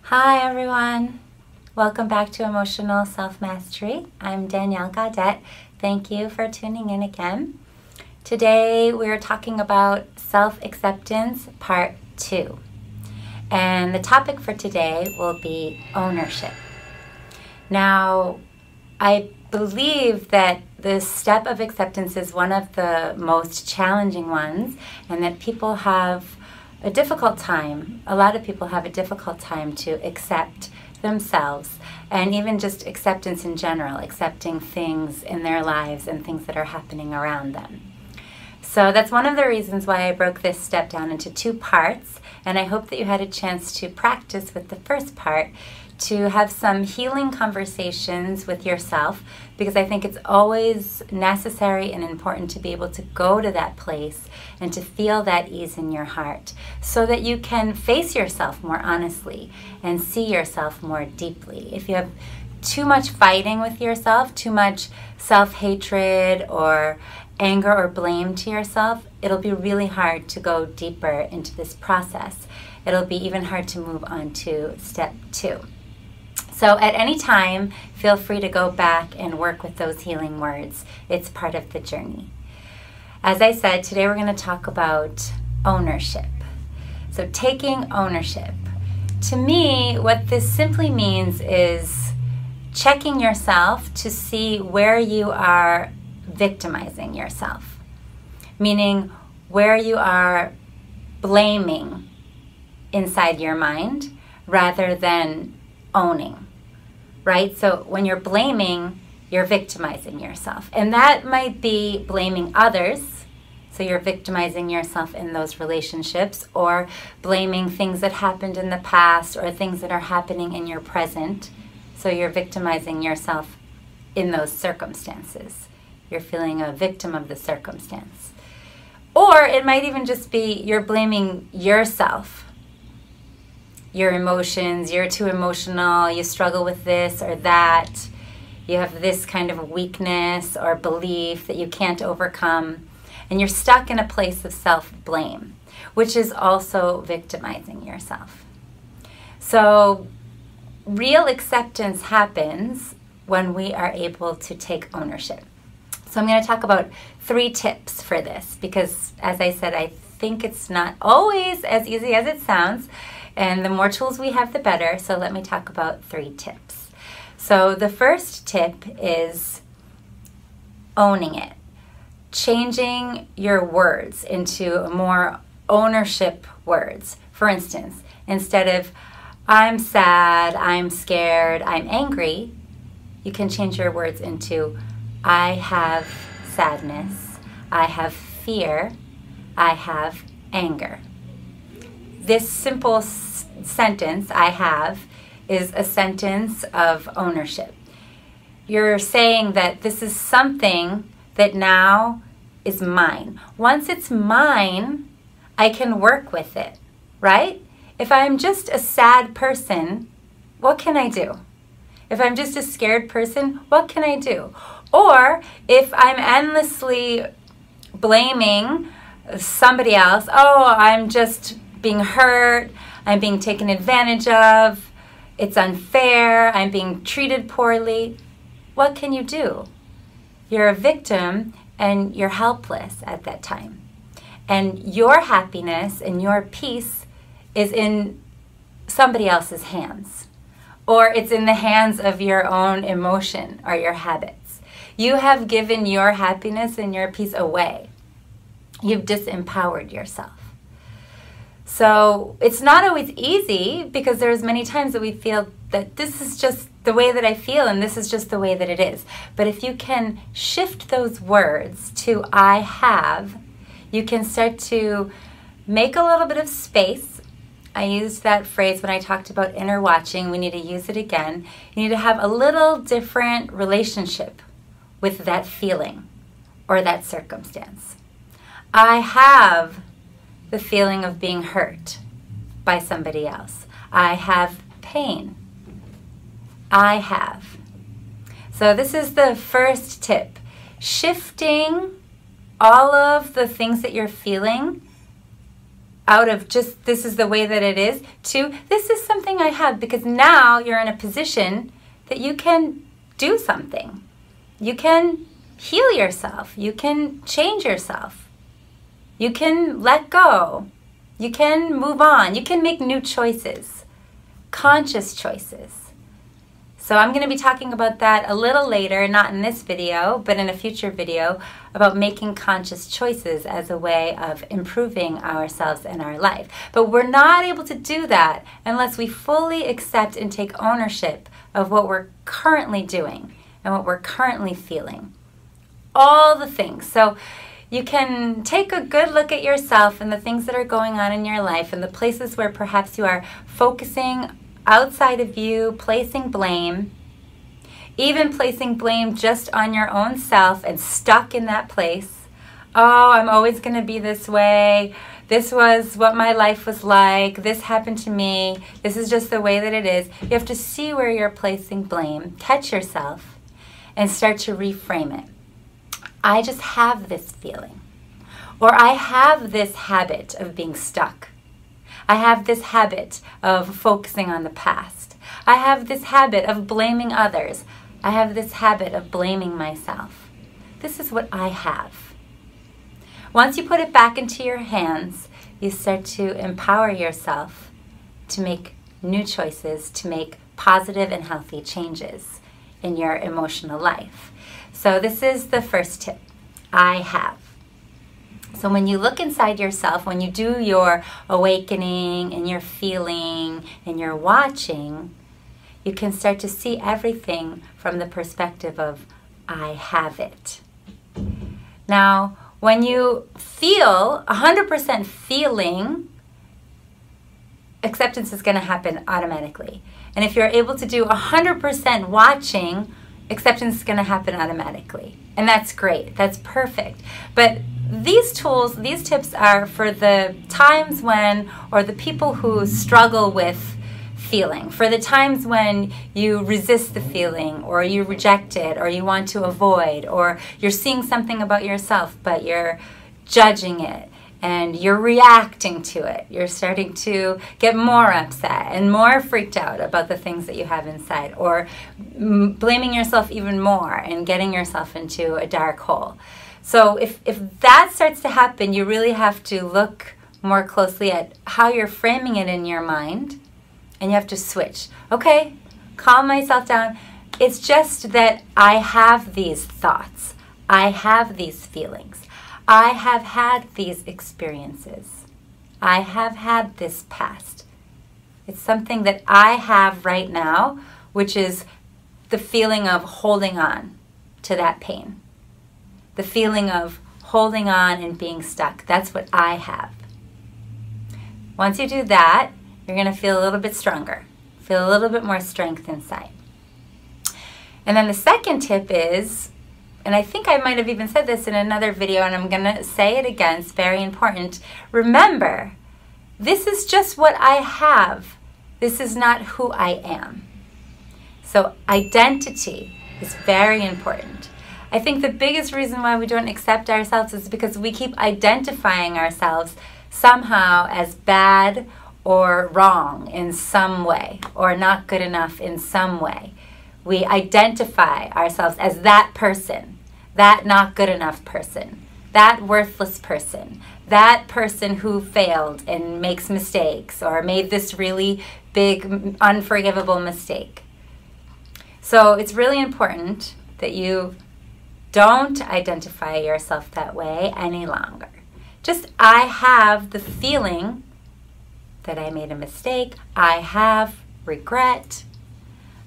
Hi everyone, welcome back to Emotional Self-Mastery. I'm Danielle Gaudette. Thank you for tuning in again. Today we're talking about self-acceptance part 2. And the topic for today will be ownership. Now, I believe that this step of acceptance is one of the most challenging ones, and that people have a difficult time. A lot of people have a difficult time to accept themselves, and even just acceptance in general, accepting things in their lives and things that are happening around them. So that's one of the reasons why I broke this step down into 2 parts, and I hope that you had a chance to practice with the first part, to have some healing conversations with yourself, because I think it's always necessary and important to be able to go to that place and to feel that ease in your heart so that you can face yourself more honestly and see yourself more deeply. If you have too much fighting with yourself, too much self-hatred or anger or blame to yourself, it'll be really hard to go deeper into this process. It'll be even hard to move on to step 2. So at any time, feel free to go back and work with those healing words. It's part of the journey. As I said, today we're going to talk about ownership. So taking ownership. To me, what this simply means is checking yourself to see where you are victimizing yourself. Meaning where you are blaming inside your mind rather than owning, right? So when you're blaming, you're victimizing yourself. And that might be blaming others, so you're victimizing yourself in those relationships, or blaming things that happened in the past or things that are happening in your present, so you're victimizing yourself in those circumstances. You're feeling a victim of the circumstance. Or it might even just be you're blaming yourself, your emotions. You're too emotional, you struggle with this or that, you have this kind of weakness or belief that you can't overcome, and you're stuck in a place of self-blame, which is also victimizing yourself. So real acceptance happens when we are able to take ownership. So I'm going to talk about 3 tips for this, because as I said, I think it's not always as easy as it sounds. And the more tools we have, the better. So let me talk about 3 tips. So the first tip is owning it. Changing your words into more ownership words. For instance, instead of I'm sad, I'm scared, I'm angry, you can change your words into I have sadness, I have fear, I have anger. This simple sentence, I have, is a sentence of ownership. You're saying that this is something that now is mine. Once it's mine, I can work with it, right? If I'm just a sad person, what can I do? If I'm just a scared person, what can I do? Or if I'm endlessly blaming somebody else, oh, I'm just being hurt, I'm being taken advantage of, it's unfair, I'm being treated poorly. What can you do? You're a victim and you're helpless at that time. And your happiness and your peace is in somebody else's hands, or it's in the hands of your own emotion or your habits. You have given your happiness and your peace away. You've disempowered yourself. So it's not always easy, because there's many times that we feel that this is just the way that I feel and this is just the way that it is. But if you can shift those words to I have, you can start to make a little bit of space. I used that phrase when I talked about inner watching. We need to use it again. You need to have a little different relationship with that feeling or that circumstance. I have the feeling of being hurt by somebody else. I have pain. I have. So this is the first tip. Shifting all of the things that you're feeling out of just this is the way that it is to this is something I have, because now you're in a position that you can do something. You can heal yourself. You can change yourself. You can let go. You can move on. You can make new choices, conscious choices. So I'm going to be talking about that a little later, not in this video, but in a future video, about making conscious choices as a way of improving ourselves and our life. But we're not able to do that unless we fully accept and take ownership of what we're currently doing and what we're currently feeling. All the things. So you can take a good look at yourself and the things that are going on in your life and the places where perhaps you are focusing outside of you, placing blame, even placing blame just on your own self and stuck in that place. Oh, I'm always going to be this way. This was what my life was like. This happened to me. This is just the way that it is. You have to see where you're placing blame, catch yourself, and start to reframe it. I just have this feeling, or I have this habit of being stuck. I have this habit of focusing on the past. I have this habit of blaming others. I have this habit of blaming myself. This is what I have. Once you put it back into your hands, you start to empower yourself to make new choices, to make positive and healthy changes in your emotional life. So this is the first tip. I have. So when you look inside yourself, when you do your awakening and your feeling and your watching, you can start to see everything from the perspective of, I have it. Now, when you feel 100% feeling, acceptance is going to happen automatically. And if you're able to do 100% watching, acceptance is going to happen automatically. And that's great. That's perfect. But these tools, these tips are for the times when, or the people who struggle with feeling, for the times when you resist the feeling, or you reject it, or you want to avoid, or you're seeing something about yourself, but you're judging it, and you're reacting to it. You're starting to get more upset and more freaked out about the things that you have inside, or blaming yourself even more and getting yourself into a dark hole. So if that starts to happen, you really have to look more closely at how you're framing it in your mind, and you have to switch. Okay, calm myself down. It's just that I have these thoughts. I have these feelings. I have had these experiences. I have had this past. It's something that I have right now, which is the feeling of holding on to that pain. The feeling of holding on and being stuck. That's what I have. Once you do that, you're going to feel a little bit stronger. Feel a little bit more strength inside. And then the second tip is, and I think I might have even said this in another video, and I'm going to say it again, it's very important. Remember, this is just what I have. This is not who I am. So identity is very important. I think the biggest reason why we don't accept ourselves is because we keep identifying ourselves somehow as bad or wrong in some way, or not good enough in some way. We identify ourselves as that person, that not good enough person, that worthless person, that person who failed and makes mistakes or made this really big, unforgivable mistake. So it's really important that you don't identify yourself that way any longer. Just, I have the feeling that I made a mistake. I have regret.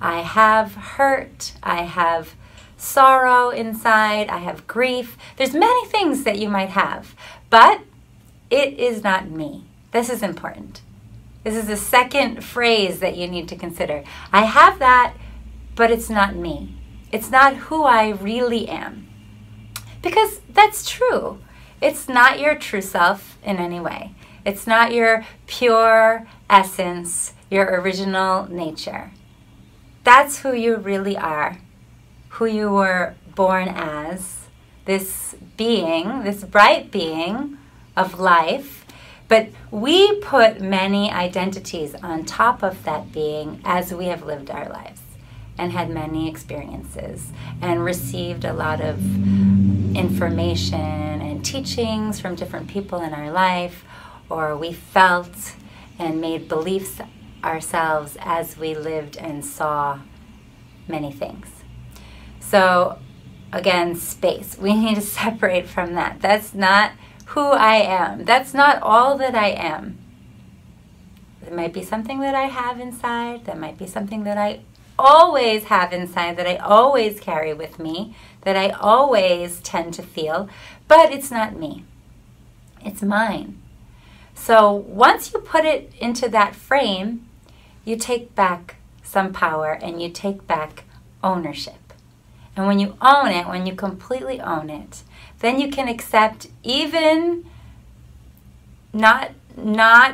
I have hurt. I have sorrow inside. I have grief. There's many things that you might have, but it is not me. This is important. This is the second phrase that you need to consider. I have that, but it's not me. It's not who I really am. Because that's true. It's not your true self in any way. It's not your pure essence, your original nature. That's who you really are, who you were born as, this being, this bright being of life. But we put many identities on top of that being as we have lived our lives and had many experiences and received a lot of information and teachings from different people in our life, or we felt and made beliefs ourselves as we lived and saw many things. So again, space. We need to separate from that. That's not who I am. That's not all that I am. There might be something that I have inside. There might be something that I always have inside, that I always carry with me, that I always tend to feel, but it's not me. It's mine. So once you put it into that frame, you take back some power and you take back ownership. And when you own it, when you completely own it, then you can accept even not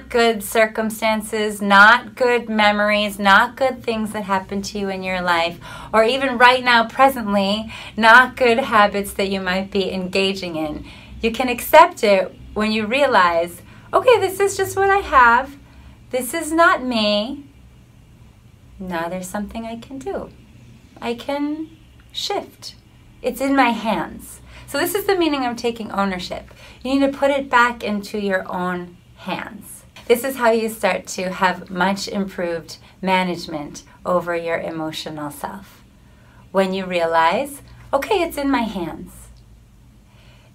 good circumstances, not good memories, not good things that happen to you in your life, or even right now, presently, not good habits that you might be engaging in. You can accept it when you realize, okay, this is just what I have. This is not me. Now there's something I can do. I can shift. It's in my hands. So this is the meaning of taking ownership. You need to put it back into your own hands. This is how you start to have much improved management over your emotional self. When you realize, okay, it's in my hands.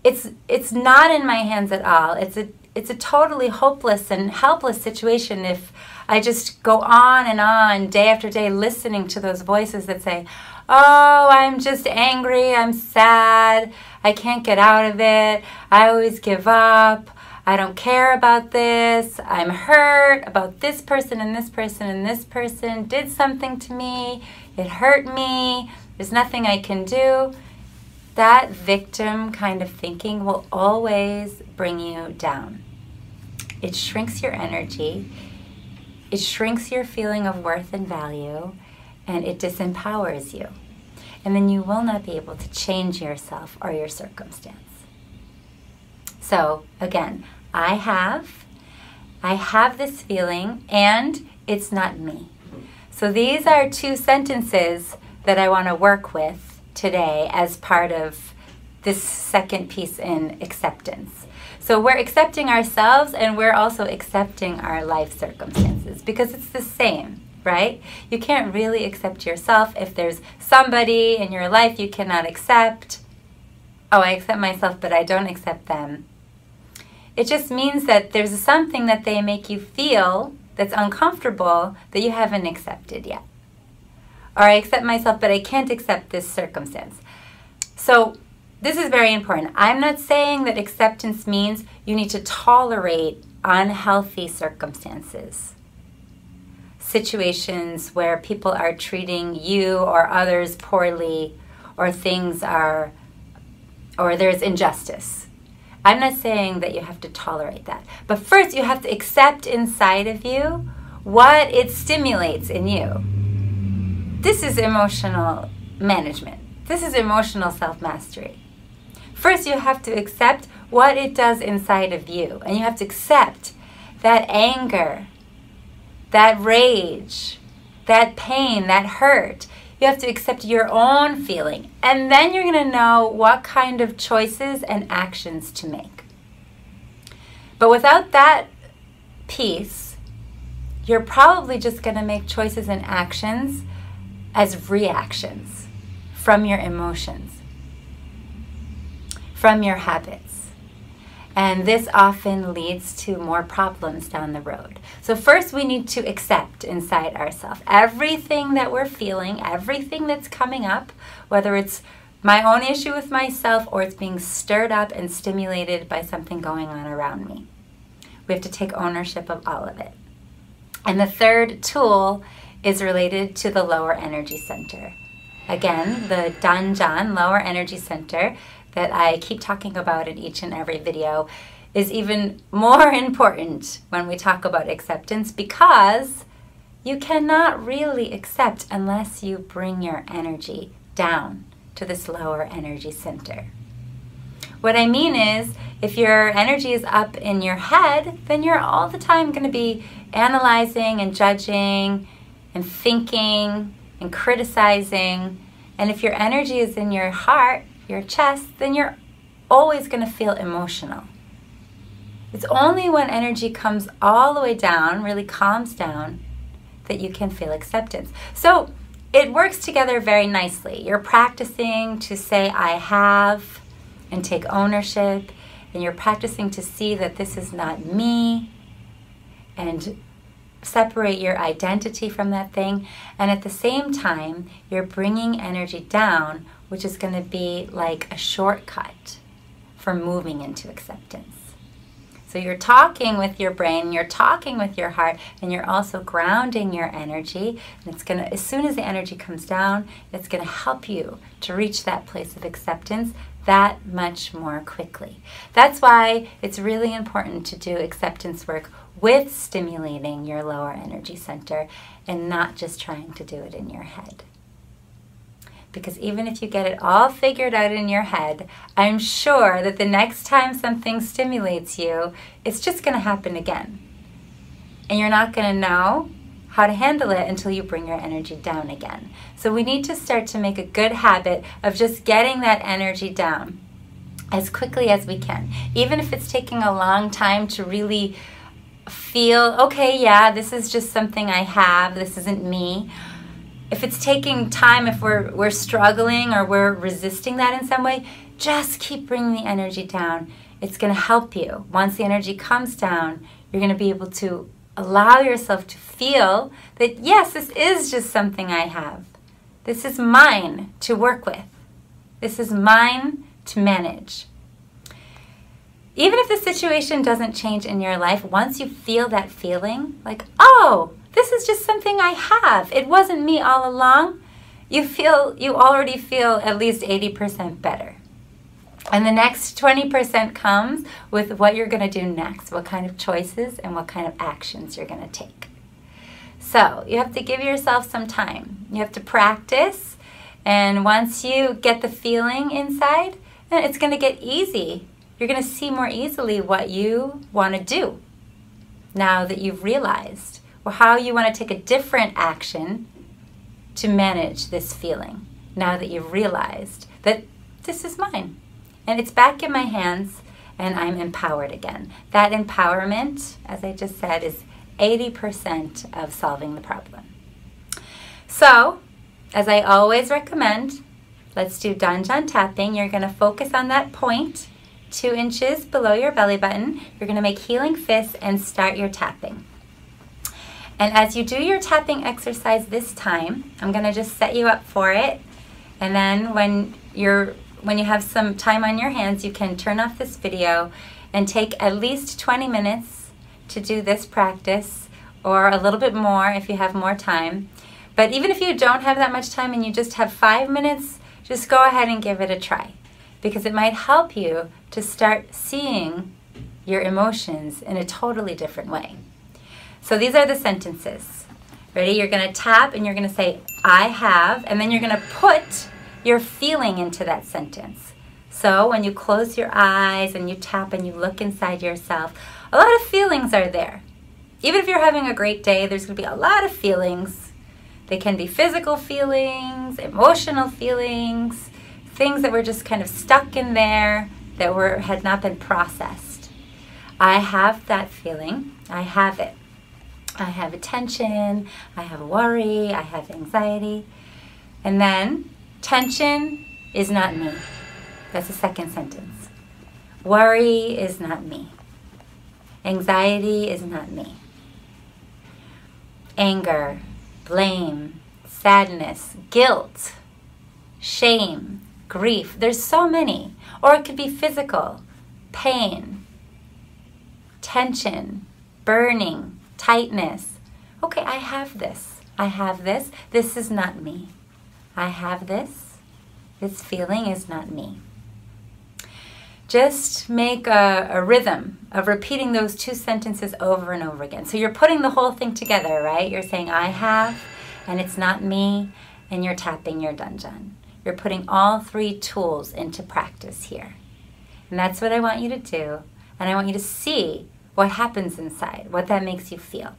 It's not in my hands at all. It's a totally hopeless and helpless situation if I just go on day after day listening to those voices that say, oh, I'm just angry, I'm sad, I can't get out of it, I always give up, I don't care about this, I'm hurt about this person and this person and this person did something to me, it hurt me, there's nothing I can do. That victim kind of thinking will always bring you down. It shrinks your energy, it shrinks your feeling of worth and value, and it disempowers you. And then you will not be able to change yourself or your circumstance. So again, I have this feeling and it's not me. So these are two sentences that I want to work with today as part of this second piece in acceptance. So we're accepting ourselves and we're also accepting our life circumstances because it's the same, right? You can't really accept yourself if there's somebody in your life you cannot accept. Oh, I accept myself, but I don't accept them. It just means that there's something that they make you feel that's uncomfortable that you haven't accepted yet. Or I accept myself, but I can't accept this circumstance. So this is very important. I'm not saying that acceptance means you need to tolerate unhealthy circumstances. Situations where people are treating you or others poorly, or or there's injustice. I'm not saying that you have to tolerate that. But first you have to accept inside of you what it stimulates in you. This is emotional management. This is emotional self-mastery. First, you have to accept what it does inside of you. And you have to accept that anger, that rage, that pain, that hurt. You have to accept your own feeling. And then you're going to know what kind of choices and actions to make. But without that piece, you're probably just going to make choices and actions as reactions from your emotions, from your habits. And this often leads to more problems down the road. So first we need to accept inside ourselves everything that we're feeling, everything that's coming up, whether it's my own issue with myself or it's being stirred up and stimulated by something going on around me. We have to take ownership of all of it. And the third tool is related to the lower energy center. Again, the Danjan, lower energy center, that I keep talking about in each and every video, is even more important when we talk about acceptance because you cannot really accept unless you bring your energy down to this lower energy center. What I mean is, if your energy is up in your head, then you're all the time going to be analyzing and judging and thinking and criticizing. And if your energy is in your heart, your chest, then you're always going to feel emotional. It's only when energy comes all the way down, really calms down, that you can feel acceptance. So it works together very nicely. You're practicing to say, I have, and take ownership. And you're practicing to see that this is not me, and separate your identity from that thing. And at the same time, you're bringing energy down, which is going to be like a shortcut for moving into acceptance. So you're talking with your brain, you're talking with your heart, and you're also grounding your energy. And it's going to, as soon as the energy comes down, it's going to help you to reach that place of acceptance that much more quickly. That's why it's really important to do acceptance work with stimulating your lower energy center and not just trying to do it in your head. Because even if you get it all figured out in your head, I'm sure that the next time something stimulates you, it's just going to happen again. And you're not going to know how to handle it until you bring your energy down again. So we need to start to make a good habit of just getting that energy down as quickly as we can. Even if it's taking a long time to really feel, okay, yeah, this is just something I have, this isn't me. If it's taking time, if we're struggling or we're resisting that in some way, just keep bringing the energy down. It's going to help you. Once the energy comes down, you're going to be able to allow yourself to feel that, yes, this is just something I have. This is mine to work with. This is mine to manage. Even if the situation doesn't change in your life, once you feel that feeling, like, oh, this is just something I have. It wasn't me all along. You already feel at least 80% better. And the next 20% comes with what you're going to do next, what kind of choices and what kind of actions you're going to take. So you have to give yourself some time. You have to practice. And once you get the feeling inside, then it's going to get easy. You're going to see more easily what you want to do now that you've realized, or how you want to take a different action to manage this feeling now that you've realized that this is mine and it's back in my hands and I'm empowered again. That empowerment, as I just said, is 80% of solving the problem. So, as I always recommend, let's do Danjan tapping. You're going to focus on that point 2 inches below your belly button. You're going to make healing fists and start your tapping. And as you do your tapping exercise this time, I'm going to just set you up for it. And then when you have some time on your hands, you can turn off this video and take at least 20 minutes to do this practice, or a little bit more if you have more time. But even if you don't have that much time and you just have 5 minutes, just go ahead and give it a try, because it might help you to start seeing your emotions in a totally different way. So these are the sentences. Ready? You're going to tap and you're going to say, I have, and then you're going to put your feeling into that sentence. So when you close your eyes and you tap and you look inside yourself, a lot of feelings are there. Even if you're having a great day, there's going to be a lot of feelings. They can be physical feelings, emotional feelings, things that were just kind of stuck in there that had not been processed. I have that feeling. I have it. I have attention, I have worry, I have anxiety. And then, tension is not me. That's the second sentence. Worry is not me. Anxiety is not me. Anger, blame, sadness, guilt, shame, grief. There's so many. Or it could be physical, pain, tension, burning, tightness. Okay, I have this. I have this. This is not me. I have this. This feeling is not me. Just make a rhythm of repeating those 2 sentences over and over again. So you're putting the whole thing together, right? You're saying, I have, and it's not me, and you're tapping your Danjan. You're putting all 3 tools into practice here. And And that's what I want you to do. And I want you to see what happens inside, what that makes you feel.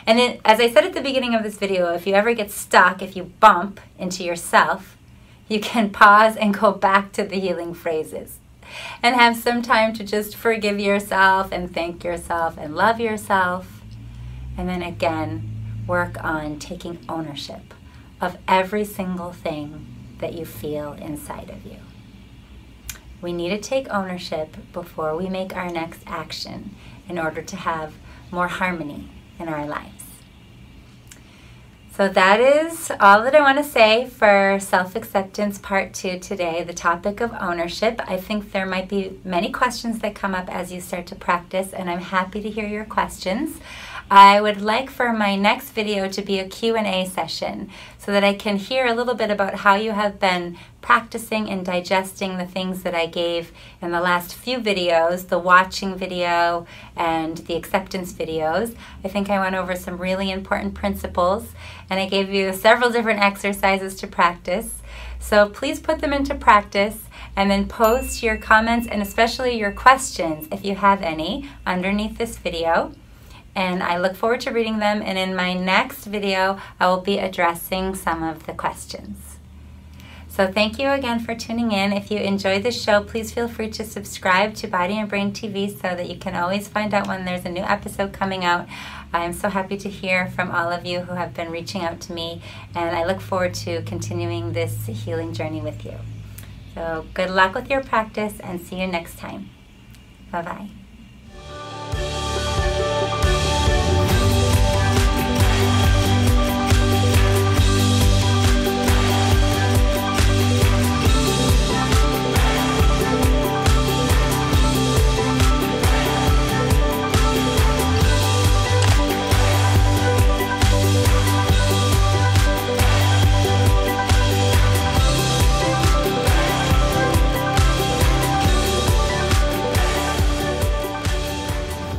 And as I said at the beginning of this video, if you ever get stuck, if you bump into yourself, you can pause and go back to the healing phrases and have some time to just forgive yourself and thank yourself and love yourself. And then again, work on taking ownership of every single thing that you feel inside of you. We need to take ownership before we make our next action in order to have more harmony in our lives. So that is all that I want to say for Self-Acceptance Part 2 today, the topic of ownership. I think there might be many questions that come up as you start to practice, and I'm happy to hear your questions. I would like for my next video to be a Q&A session so that I can hear a little bit about how you have been practicing and digesting the things that I gave in the last few videos, the watching video and the acceptance videos. I think I went over some really important principles, and I gave you several different exercises to practice. So please put them into practice and then post your comments and especially your questions, if you have any, underneath this video. And I look forward to reading them, and in my next video I will be addressing some of the questions. So thank you again for tuning in. If you enjoyed this show, please feel free to subscribe to Body and Brain TV so that you can always find out when there's a new episode coming out. I am so happy to hear from all of you who have been reaching out to me, and I look forward to continuing this healing journey with you. So good luck with your practice, and see you next time. Bye-bye.